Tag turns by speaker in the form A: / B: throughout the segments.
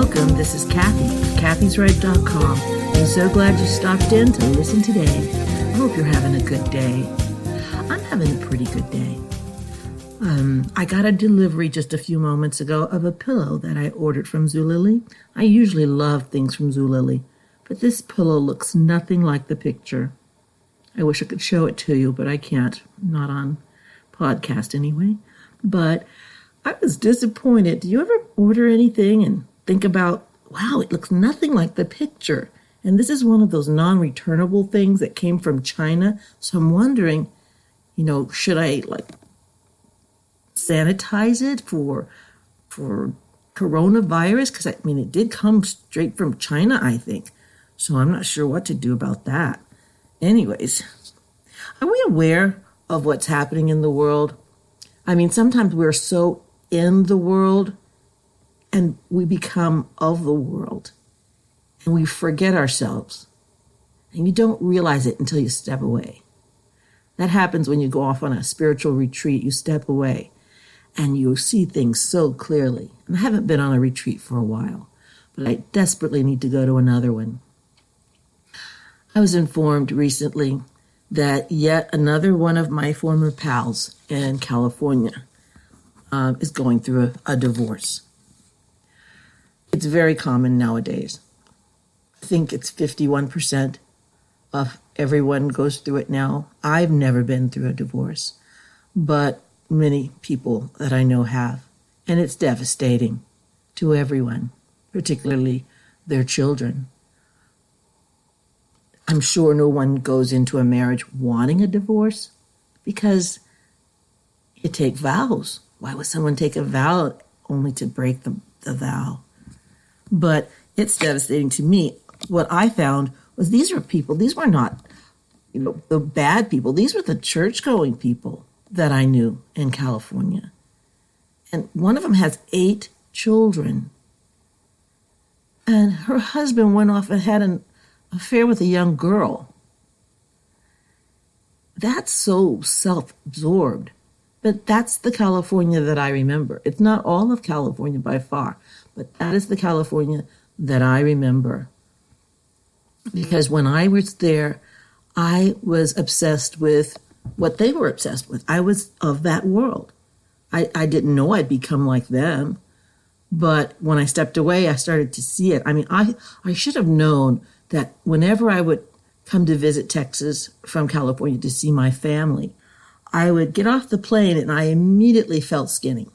A: Welcome, this is Kathy of kathysright.com. I'm so glad you stopped in to listen today. I hope you're having a good day. I'm having a pretty good day. I got a delivery just a few moments ago of a pillow that I ordered from Zulily. I usually love things from Zulily, but this pillow looks nothing like the picture. I wish I could show it to you, but I can't. Not on podcast anyway. But I was disappointed. Do you ever order anything and think about, wow, it looks nothing like the picture? And this is one of those non-returnable things that came from China. So I'm wondering, should I sanitize it for coronavirus? Because it did come straight from China, I think. So I'm not sure what to do about that. Anyways, are we aware of what's happening in the world? Sometimes we're so in the world and we become of the world and we forget ourselves. And you don't realize it until you step away. That happens when you go off on a spiritual retreat. You step away and you see things so clearly. And I haven't been on a retreat for a while, but I desperately need to go to another one. I was informed recently that yet another one of my former pals in California is going through a divorce. It's very common nowadays. I think it's 51% of everyone goes through it now. I've never been through a divorce, but many people that I know have. And it's devastating to everyone, particularly their children. I'm sure no one goes into a marriage wanting a divorce because you take vows. Why would someone take a vow only to break the vow? But it's devastating to me. What I found was these were not, the bad people. These were the church-going people that I knew in California. And one of them has 8 children. And her husband went off and had an affair with a young girl. That's so self-absorbed. But that's the California that I remember. It's not all of California by far, but that is the California that I remember. Because when I was there, I was obsessed with what they were obsessed with. I was of that world. I didn't know I'd become like them. But when I stepped away, I started to see it. I should have known that whenever I would come to visit Texas from California to see my family, I would get off the plane and I immediately felt skinny.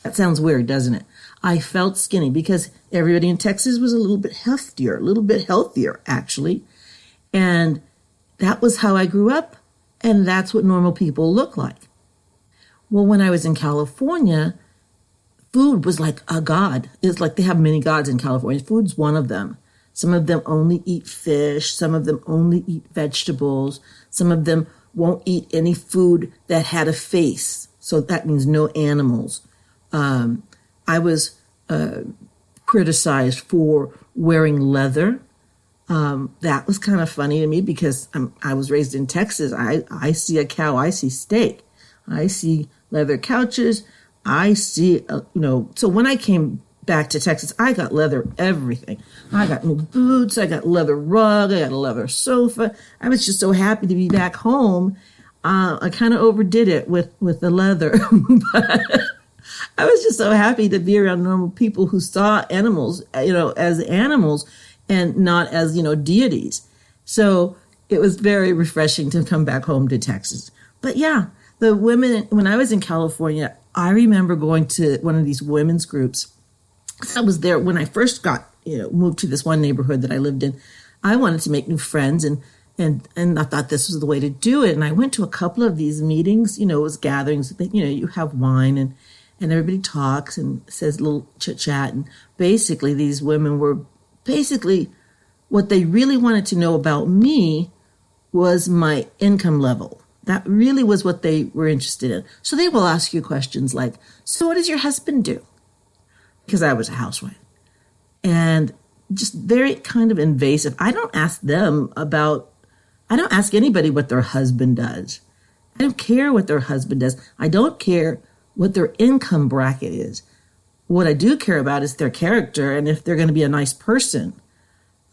A: That sounds weird, doesn't it? I felt skinny because everybody in Texas was a little bit heftier, a little bit healthier, actually. And that was how I grew up, and that's what normal people look like. Well, when I was in California, food was like a god. It's like they have many gods in California. Food's one of them. Some of them only eat fish. Some of them only eat vegetables. Some of them won't eat any food that had a face. So that means no animals. I was criticized for wearing leather. That was kind of funny to me because I was raised in Texas. I see a cow, I see steak. I see leather couches. I see, so when I came back to Texas, I got leather everything. I got new boots. I got leather rug. I got a leather sofa. I was just so happy to be back home. I kind of overdid it with the leather, but I was just so happy to be around normal people who saw animals, as animals and not as, deities. So it was very refreshing to come back home to Texas. But yeah, the women, when I was in California, I remember going to one of these women's groups. I was there when I first got, moved to this one neighborhood that I lived in. I wanted to make new friends and I thought this was the way to do it. And I went to a couple of these meetings, it was gatherings, you have wine and everybody talks and says a little chit chat. And basically these women were what they really wanted to know about me was my income level. That really was what they were interested in. So they will ask you questions like, so what does your husband do? Because I was a housewife. And just very kind of invasive. I don't ask anybody what their husband does. I don't care what their husband does. I don't care what their income bracket is. what I do care about is their character and if they're going to be a nice person.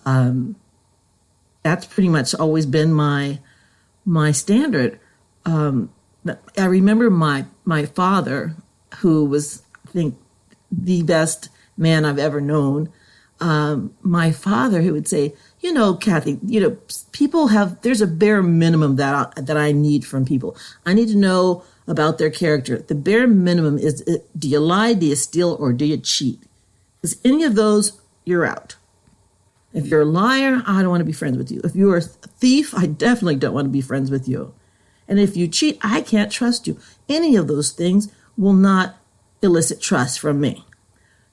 A: That's pretty much always been my standard. I remember my father, who was, I think, the best man I've ever known. My father, who would say, Kathy, there's a bare minimum that I need from people. I need to know about their character. The bare minimum is, do you lie, do you steal, or do you cheat? Because any of those, you're out. If you're a liar, I don't want to be friends with you. If you're a thief, I definitely don't want to be friends with you. And if you cheat, I can't trust you. Any of those things will not elicit trust from me.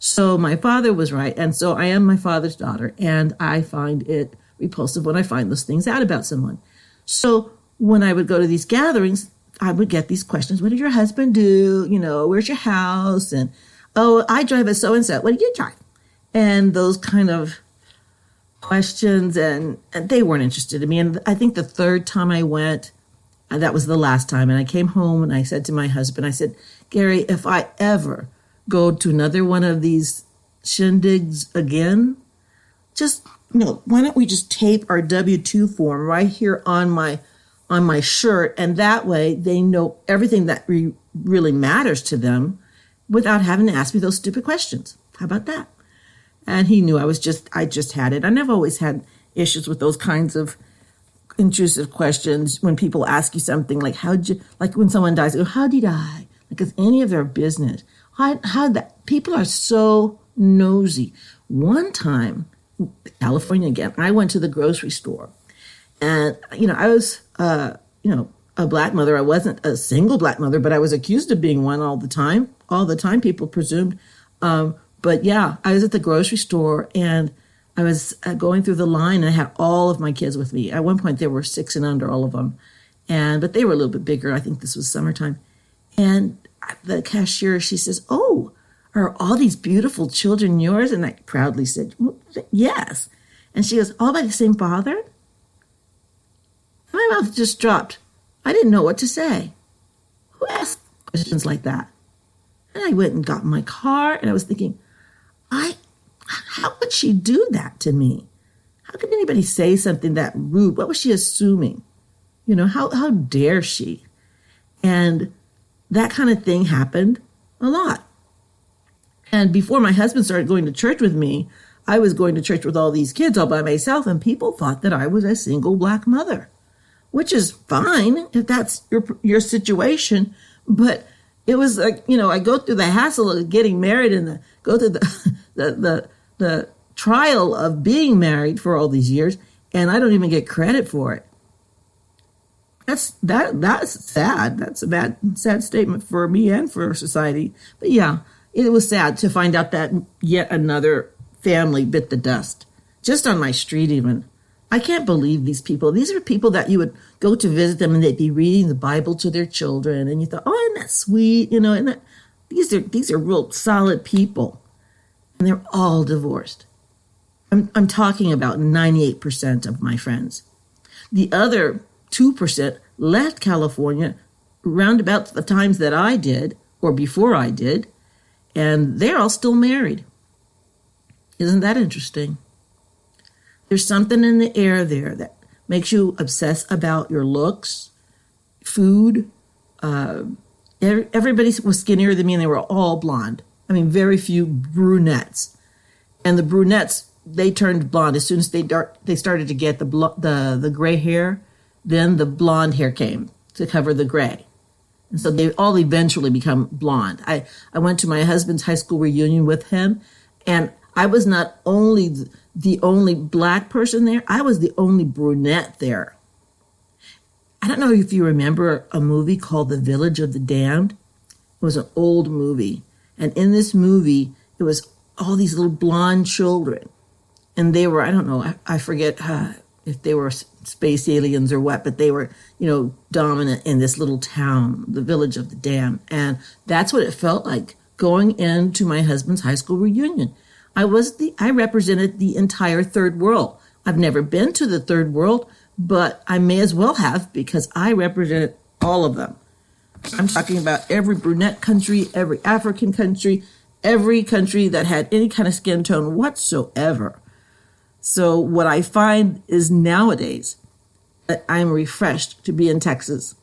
A: So my father was right. And so I am my father's daughter. And I find it repulsive when I find those things out about someone. So when I would go to these gatherings, I would get these questions. What did your husband do? Where's your house? And, oh, I drive a so-and-so. What do you drive? And those kind of questions. And they weren't interested in me. And I think the third time I went, that was the last time. And I came home and I said to my husband, I said, Gary, if I ever go to another one of these shindigs again, just, why don't we just tape our W-2 form right here on my shirt, and that way they know everything that really matters to them without having to ask me those stupid questions. How about that? And he knew I just had it. I never always had issues with those kinds of intrusive questions when people ask you something like, like when someone dies, go, how did he die? Like it's any of their business. People are so nosy. One time, California again, I went to the grocery store and, I was, a black mother. I wasn't a single black mother, but I was accused of being one all the time. All the time people presumed. But yeah, I was at the grocery store and I was going through the line and I had all of my kids with me. At one point, there were 6 and under, all of them. But they were a little bit bigger. I think this was summertime. And the cashier, she says, oh, are all these beautiful children yours? And I proudly said, yes. And she goes, all by the same father? My mouth just dropped. I didn't know what to say. Who asked questions like that? And I went and got in my car and I was thinking, how could she do that to me? How could anybody say something that rude? What was she assuming? How dare she? And that kind of thing happened a lot. And before my husband started going to church with me, I was going to church with all these kids all by myself, and people thought that I was a single black mother, which is fine if that's your situation. But it was like, I go through the hassle of getting married and go through the trial of being married for all these years, and I don't even get credit for it. That's sad. That's a sad statement for me and for society. But yeah, it was sad to find out that yet another family bit the dust, just on my street even. I can't believe these people. These are people that you would go to visit them and they'd be reading the Bible to their children. And you thought, oh, isn't that sweet? These are real solid people. And they're all divorced. I'm talking about 98% of my friends. The other 2% left California round about the times that I did or before I did. And they're all still married. Isn't that interesting? There's something in the air there that makes you obsess about your looks, food. Everybody was skinnier than me, and they were all blonde. I mean, very few brunettes. And the brunettes, they turned blonde as soon as they started to get the gray hair. Then the blonde hair came to cover the gray. And so they all eventually become blonde. I went to my husband's high school reunion with him, and I was not only the only black person there, I was the only brunette there. I don't know if you remember a movie called The Village of the Damned. It was an old movie. And in this movie, it was all these little blonde children. And they were, I don't know, I forget if they were space aliens or what, but they were, dominant in this little town, the Village of the Damned. And that's what it felt like going into my husband's high school reunion. I represented the entire third world. I've never been to the third world, but I may as well have because I represented all of them. I'm talking about every brunette country, every African country, every country that had any kind of skin tone whatsoever. So what I find is nowadays that I'm refreshed to be in Texas.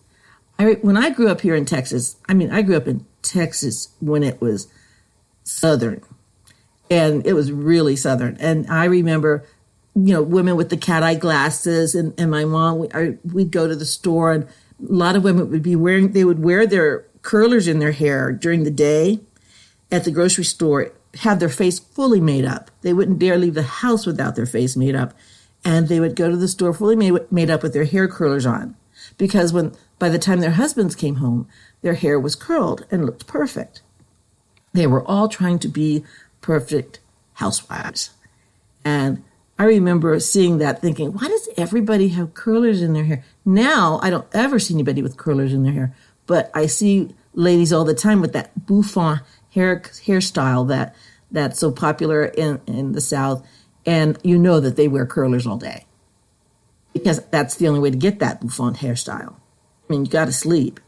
A: When I grew up here in Texas, I grew up in Texas when it was Southern, and it was really Southern. And I remember, women with the cat eye glasses, and my mom, we'd go to the store, and a lot of women they would wear their curlers in their hair during the day at the grocery store, have their face fully made up. They wouldn't dare leave the house without their face made up. And they would go to the store fully made up with their hair curlers on. Because by the time their husbands came home, their hair was curled and looked perfect. They were all trying to be perfect housewives. And I remember seeing that thinking, why does everybody have curlers in their hair? Now, I don't ever see anybody with curlers in their hair, but I see ladies all the time with that bouffant hairstyle that's so popular in the South, and that they wear curlers all day because that's the only way to get that bouffant hairstyle. You got to sleep.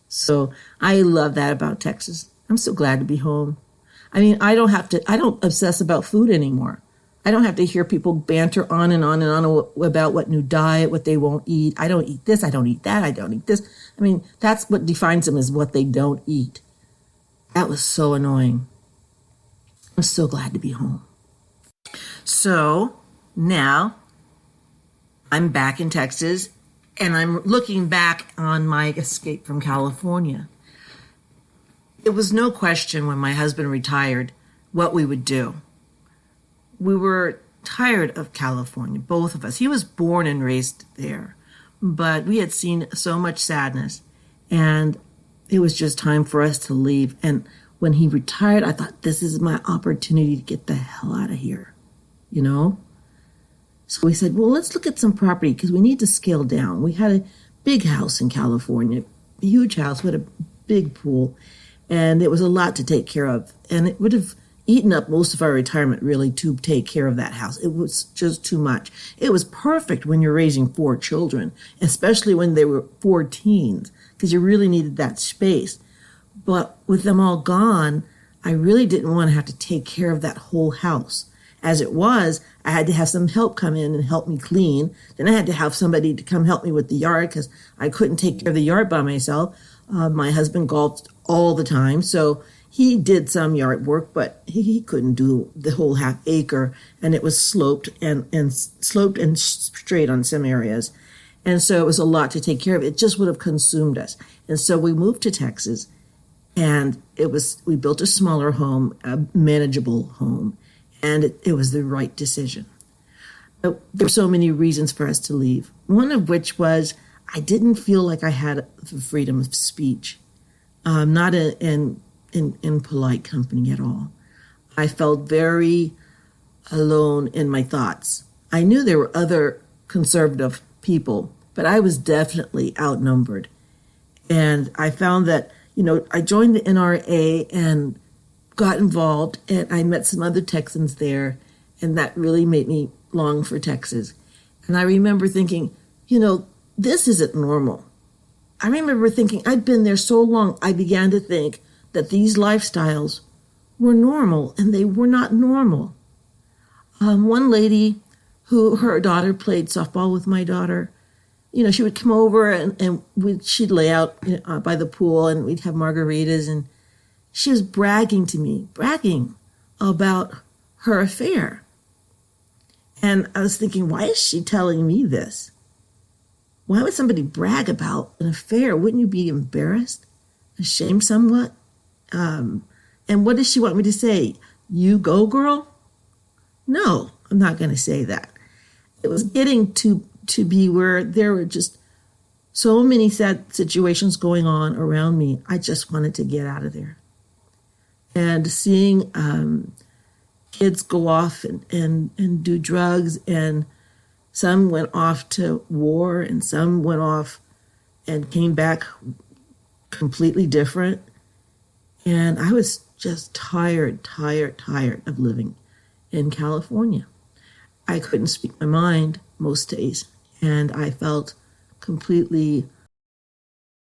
A: So I love that about Texas. I'm so glad to be home. I don't obsess about food anymore. I don't have to hear people banter on and on and on about what new diet, what they won't eat. I don't eat this, I don't eat that, I don't eat this. That's what defines them, is what they don't eat. That was so annoying. I'm so glad to be home. So now I'm back in Texas, and I'm looking back on my escape from California. It was no question when my husband retired what we would do. We were tired of California, both of us. He was born and raised there, but we had seen so much sadness, and it was just time for us to leave. And when he retired, I thought, this is my opportunity to get the hell out of here, So we said, well, let's look at some property because we need to scale down. We had a big house in California, a huge house with a big pool, and it was a lot to take care of. And it would have eaten up most of our retirement, really, to take care of that house. It was just too much. It was perfect when you're raising 4 children, especially when they were 4 teens, because you really needed that space. But with them all gone, I really didn't want to have to take care of that whole house. As it was, I had to have some help come in and help me clean. Then I had to have somebody to come help me with the yard because I couldn't take care of the yard by myself. My husband golfed all the time, so he did some yard work, but he couldn't do the whole half acre, and it was sloped and straight on some areas. And so it was a lot to take care of. It just would have consumed us. And so we moved to Texas, and we built a smaller home, a manageable home, and it was the right decision. But there were so many reasons for us to leave. One of which was I didn't feel like I had the freedom of speech, not in polite company at all. I felt very alone in my thoughts. I knew there were other conservative people, but I was definitely outnumbered. And I found that, I joined the NRA and got involved, and I met some other Texans there, and that really made me long for Texas. And I remember thinking, this isn't normal. I remember thinking, I'd been there so long, I began to think that these lifestyles were normal, and they were not normal. One lady her daughter played softball with my daughter, she would come over and she'd lay out by the pool, and we'd have margaritas, and she was bragging about her affair. And I was thinking, why is she telling me this? Why would somebody brag about an affair? Wouldn't you be embarrassed, ashamed somewhat? And what does she want me to say? You go, girl? No, I'm not going to say that. It was getting to be where there were just so many sad situations going on around me. I just wanted to get out of there. And seeing kids go off and do drugs, and some went off to war, and some went off and came back completely different. And I was just tired of living in California. I couldn't speak my mind most days, and I felt completely